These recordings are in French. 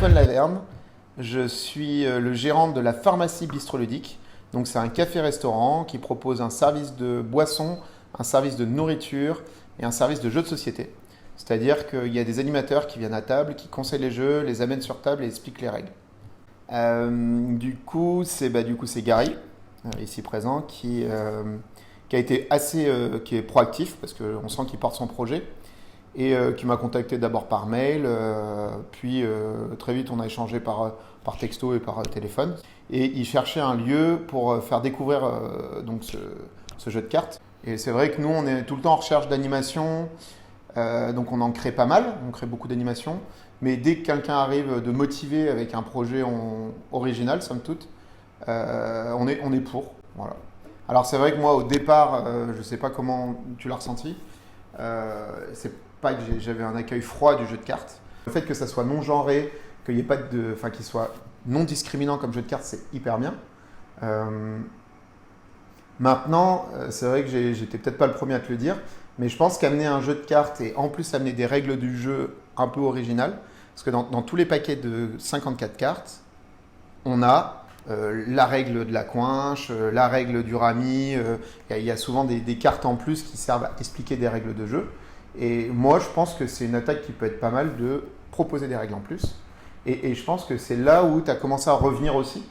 Antoine Laverne, je suis le gérant de la pharmacie Bistroludique. Donc c'est un café-restaurant qui propose un service de boissons, un service de nourriture et un service de jeux de société. C'est-à-dire qu'il y a des animateurs qui viennent à table, qui conseillent les jeux, les amènent sur table et expliquent les règles. Du coup, c'est Gary, ici présent, qui a été qui est proactif parce qu'on sent qu'il porte son projet et qui m'a contacté d'abord par mail, puis très vite on a échangé par texto et par téléphone. Et il cherchait un lieu pour faire découvrir donc ce jeu de cartes. Et c'est vrai que nous on est tout le temps en recherche d'animation, donc on en crée pas mal, on crée beaucoup d'animations. Mais dès que quelqu'un arrive de motiver avec un projet original, somme toute, on est pour. Voilà. Alors c'est vrai que moi au départ, je ne sais pas comment tu l'as ressenti, c'est pas que j'avais un accueil froid du jeu de cartes. Le fait que ça soit non genré, qu'il y ait pas qu'il soit non discriminant comme jeu de cartes, c'est hyper bien. Maintenant, c'est vrai que j'étais peut-être pas le premier à te le dire, mais je pense qu'amener un jeu de cartes et en plus amener des règles du jeu un peu originales, parce que dans tous les paquets de 54 cartes, on a la règle de la coinche, la règle du rami, il y a souvent des cartes en plus qui servent à expliquer des règles de jeu. Et moi, je pense que c'est une attaque qui peut être pas mal de proposer des règles en plus. Et je pense que c'est là où tu as commencé à revenir aussi.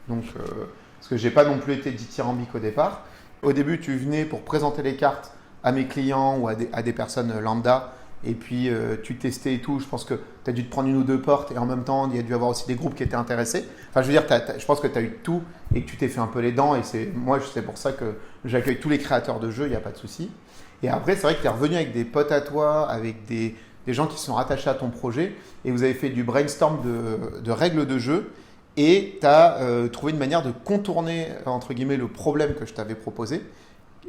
Donc, parce que j'ai pas non plus été dithyrambique au départ. Au début, tu venais pour présenter les cartes à mes clients ou à des personnes lambda. Et puis, tu testais et tout. Je pense que tu as dû te prendre une ou deux portes. Et en même temps, il y a dû y avoir aussi des groupes qui étaient intéressés. Enfin, je veux dire, je pense que tu as eu tout et que tu t'es fait un peu les dents. Et moi, c'est pour ça que j'accueille tous les créateurs de jeux. Il n'y a pas de souci. Et après, c'est vrai que tu es revenu avec des potes à toi, avec des gens qui sont rattachés à ton projet. Et vous avez fait du brainstorm de règles de jeu. Et tu as trouvé une manière de contourner, entre guillemets, le problème que je t'avais proposé.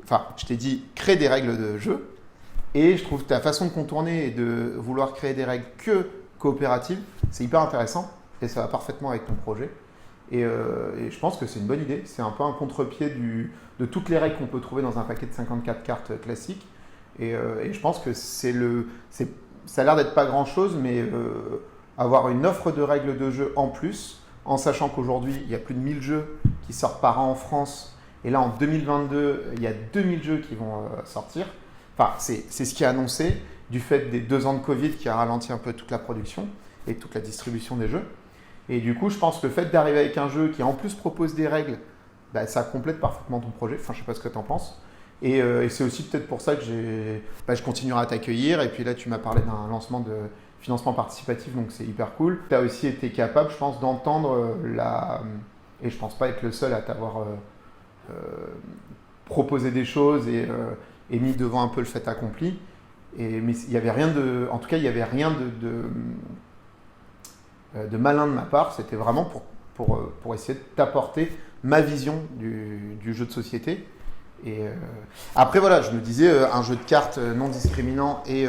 Enfin, je t'ai dit, crée des règles de jeu. Et je trouve que ta façon de contourner et de vouloir créer des règles que coopératives, c'est hyper intéressant et ça va parfaitement avec ton projet. Et je pense que c'est une bonne idée. C'est un peu un contre-pied de toutes les règles qu'on peut trouver dans un paquet de 54 cartes classiques. Et je pense que ça a l'air d'être pas grand-chose, mais avoir une offre de règles de jeu en plus, en sachant qu'aujourd'hui, il y a plus de 1000 jeux qui sortent par an en France. Et là, en 2022, il y a 2000 jeux qui vont sortir. Enfin, c'est ce qui est annoncé du fait des 2 ans de Covid qui a ralenti un peu toute la production et toute la distribution des jeux. Et du coup, je pense que le fait d'arriver avec un jeu qui en plus propose des règles, bah, ça complète parfaitement ton projet. Enfin, je ne sais pas ce que tu en penses. Et c'est aussi peut-être pour ça que je continuerai à t'accueillir. Et puis là, tu m'as parlé d'un lancement de financement participatif, donc c'est hyper cool. Tu as aussi été capable, je pense, d'entendre et je ne pense pas être le seul à t'avoir proposé des choses et mis devant un peu le fait accompli. Mais il n'y avait rien en tout cas, il n'y avait rien de malin de ma part. C'était vraiment pour essayer de t'apporter ma vision du jeu de société. Et après, voilà, je me disais, un jeu de cartes non discriminant et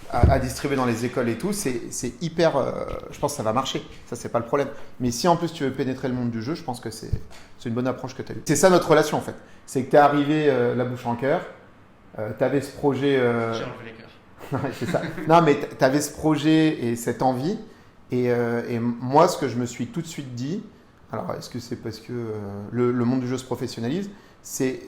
à distribuer dans les écoles et tout, c'est hyper. Je pense que ça va marcher. Ça, c'est pas le problème. Mais si en plus tu veux pénétrer le monde du jeu, je pense que c'est une bonne approche que tu as eue. C'est ça notre relation en fait. C'est que tu es arrivé la bouche en cœur. Tu avais ce projet. J'ai enlevé les cœurs. C'est ça. Non, mais tu avais ce projet et cette envie. Et moi, ce que je me suis tout de suite dit, alors est-ce que c'est parce que le monde du jeu se professionnalise, c'est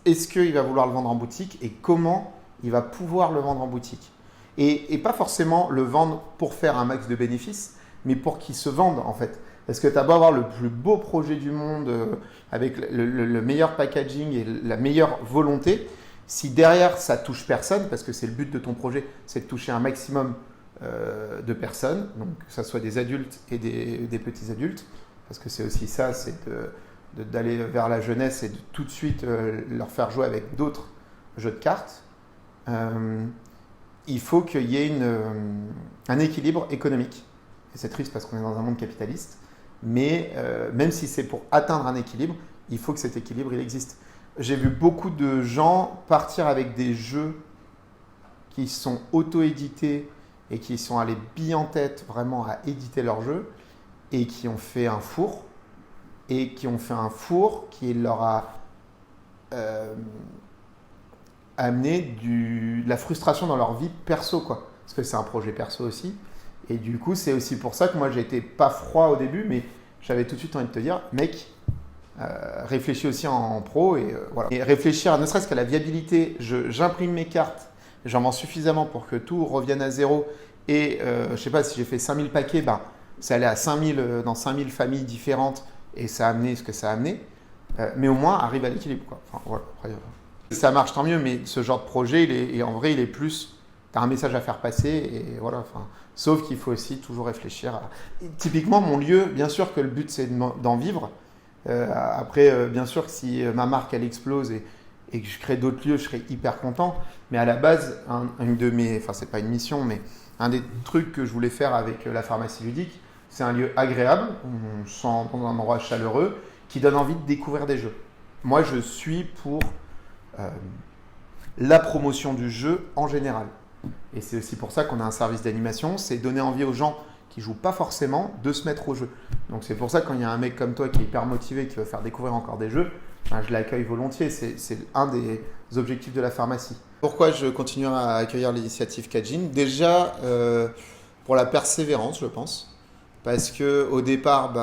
est-ce qu'il va vouloir le vendre en boutique et comment il va pouvoir le vendre en boutique. Et pas forcément le vendre pour faire un max de bénéfices, mais pour qu'il se vende en fait. Parce que tu as beau avoir le plus beau projet du monde avec le meilleur packaging et la meilleure volonté. Si derrière, ça touche personne, parce que c'est le but de ton projet, c'est de toucher un maximum de personnes, donc que ce soit des adultes et des petits adultes, parce que c'est aussi ça, c'est d'aller vers la jeunesse et de tout de suite leur faire jouer avec d'autres jeux de cartes. Il faut qu'il y ait un équilibre économique. Et c'est triste parce qu'on est dans un monde capitaliste, mais même si c'est pour atteindre un équilibre, il faut que cet équilibre il existe. J'ai vu beaucoup de gens partir avec des jeux qui sont auto-édités et qui sont allés billes en tête vraiment à éditer leurs jeux et qui ont fait un four qui leur a amené de la frustration dans leur vie perso, quoi. Parce que c'est un projet perso aussi. Et du coup, c'est aussi pour ça que moi, j'ai été pas froid au début, mais j'avais tout de suite envie de te dire, mec, réfléchis aussi en pro et voilà. Et réfléchir ne serait-ce qu'à la viabilité. J'imprime mes cartes, j'en vends suffisamment pour que tout revienne à zéro. Et je sais pas, si j'ai fait 5000 paquets, ben, c'est allé à 5000 dans 5000 familles différentes et ça a amené ce que ça a amené. Mais au moins, arrive à l'équilibre, quoi. Enfin, voilà. Après, ça marche tant mieux, mais ce genre de projet, en vrai, il est plus. Tu as un message à faire passer et voilà. Enfin, sauf qu'il faut aussi toujours réfléchir à. Typiquement, mon lieu, bien sûr que le but, c'est d'en vivre. Après, bien sûr que si ma marque, elle explose et que je crée d'autres lieux, je serais hyper content. Mais à la base, une de mes. Enfin, c'est pas une mission, mais un des trucs que je voulais faire avec la pharmacie ludique, c'est un lieu agréable, on se sent dans un endroit chaleureux, qui donne envie de découvrir des jeux. Moi, je suis pour la promotion du jeu en général. Et c'est aussi pour ça qu'on a un service d'animation, c'est donner envie aux gens qui ne jouent pas forcément de se mettre au jeu. Donc c'est pour ça que quand il y a un mec comme toi qui est hyper motivé, qui veut faire découvrir encore des jeux, ben, je l'accueille volontiers. C'est un des objectifs de la pharmacie. Pourquoi je continue à accueillir l'initiative Kajin? Déjà, pour la persévérance, je pense. Parce qu'au départ,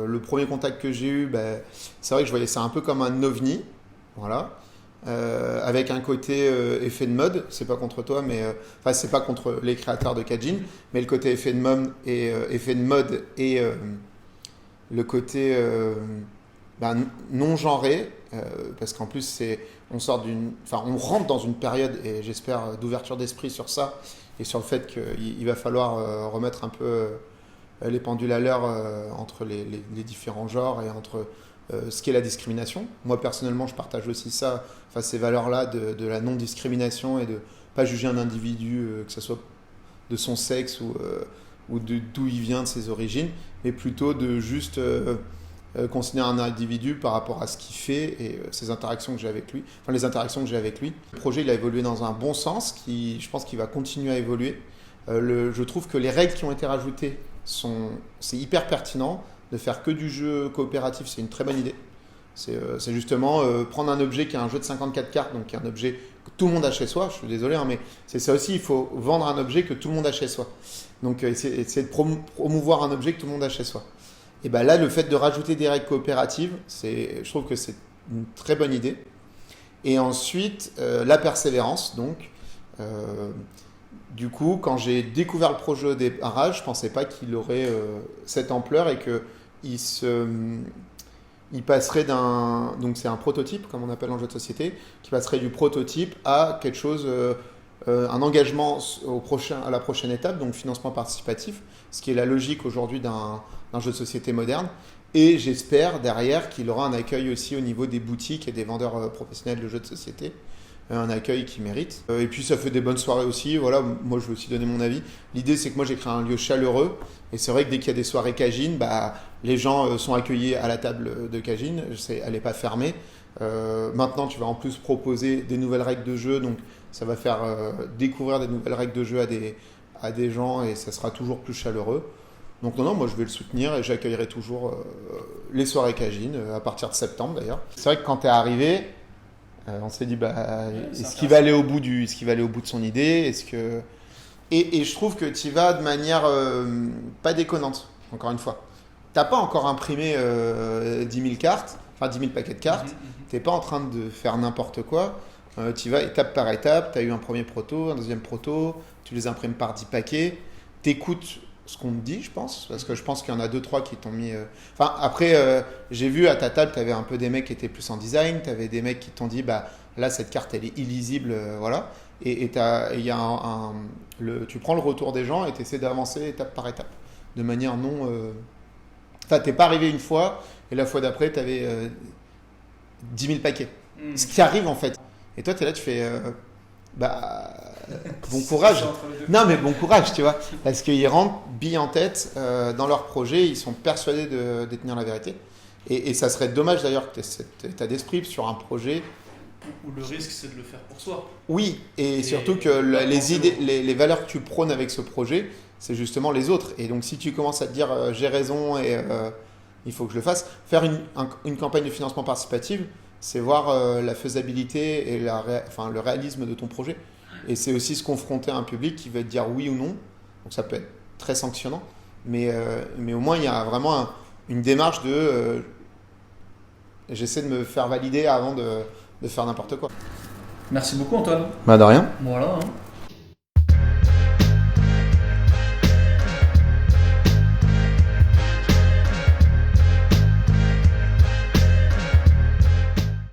le premier contact que j'ai eu, c'est vrai que je voyais ça un peu comme un ovni. Voilà. Avec un côté effet de mode, c'est pas contre toi, mais enfin c'est pas contre les créateurs de Kajin, mais le côté effet de mode et le côté non genré, parce qu'en plus on rentre dans une période et j'espère d'ouverture d'esprit sur ça et sur le fait qu'il va falloir remettre un peu les pendules à l'heure entre les différents genres et entre ce qu'est la discrimination. Moi, personnellement, je partage aussi ça, ces valeurs-là de la non-discrimination et de ne pas juger un individu, que ce soit de son sexe ou d'où il vient, de ses origines, mais plutôt de juste considérer un individu par rapport à ce qu'il fait et les interactions que j'ai avec lui. Le projet, il a évolué dans un bon sens, je pense qu'il va continuer à évoluer. Je trouve que les règles qui ont été rajoutées, c'est hyper pertinent. De faire que du jeu coopératif, c'est une très bonne idée. C'est justement prendre un objet qui est un jeu de 54 cartes, donc qui est un objet que tout le monde a chez soi. Je suis désolé, mais c'est ça aussi, il faut vendre un objet que tout le monde a chez soi. Donc essayer de promouvoir un objet que tout le monde a chez soi. Et bien là, le fait de rajouter des règles coopératives, je trouve que c'est une très bonne idée. Et ensuite, la persévérance, donc. Du coup, quand j'ai découvert le projet au démarrage, je ne pensais pas qu'il aurait cette ampleur et qu'il passerait donc c'est un prototype, comme on appelle en jeu de société, qui passerait du prototype à quelque chose, un engagement à la prochaine étape, donc financement participatif, ce qui est la logique aujourd'hui d'un jeu de société moderne. Et j'espère derrière qu'il aura un accueil aussi au niveau des boutiques et des vendeurs professionnels de jeux de société. Un accueil qui mérite. Et puis ça fait des bonnes soirées aussi. Voilà, moi je veux aussi donner mon avis. L'idée c'est que moi j'ai créé un lieu chaleureux et c'est vrai que dès qu'il y a des soirées Kajin, les gens sont accueillis à la table de Kajin. Elle n'est pas fermée. Maintenant tu vas en plus proposer des nouvelles règles de jeu, donc ça va faire découvrir des nouvelles règles de jeu à des gens et ça sera toujours plus chaleureux. Donc non, moi je vais le soutenir et j'accueillerai toujours les soirées Kajin à partir de septembre d'ailleurs. C'est vrai que quand tu es arrivé, on s'est dit, est-ce qu'il va aller au bout de son idée? Et je trouve que tu y vas de manière pas déconnante, encore une fois. Tu n'as pas encore imprimé 10 000 cartes, enfin 10 000 paquets de cartes. Tu n'es pas en train de faire n'importe quoi. Tu y vas étape par étape. Tu as eu un premier proto, un deuxième proto. Tu les imprimes par 10 paquets. Tu écoutes ce qu'on te dit, je pense, parce que je pense qu'il y en a 2-3 qui t'ont mis. Après, j'ai vu à ta table, tu avais un peu des mecs qui étaient plus en design, tu avais des mecs qui t'ont dit, là, cette carte, elle est illisible, voilà. Et tu prends le retour des gens et tu essaies d'avancer étape par étape, de manière non. Enfin, t'es pas arrivé une fois, et la fois d'après, tu avais 10 000 paquets. Ce qui arrive, en fait. Et toi, tu es là, tu fais. Bon courage. Non, mais bon courage, tu vois. Parce qu'ils rentrent billes en tête dans leur projet, ils sont persuadés de détenir la vérité. Et ça serait dommage d'ailleurs que tu aies cet état d'esprit sur un projet. Où le risque, c'est de le faire pour soi. Oui, et surtout que les valeurs que tu prônes avec ce projet, c'est justement les autres. Et donc, si tu commences à te dire j'ai raison et il faut que je le fasse, faire une campagne de financement participatif, c'est voir la faisabilité et le réalisme de ton projet. Et c'est aussi se confronter à un public qui va te dire oui ou non. Donc ça peut être très sanctionnant. Mais au moins, il y a vraiment une démarche de j'essaie de me faire valider avant de faire n'importe quoi. Merci beaucoup Antoine. Bah de rien. Voilà. Hein.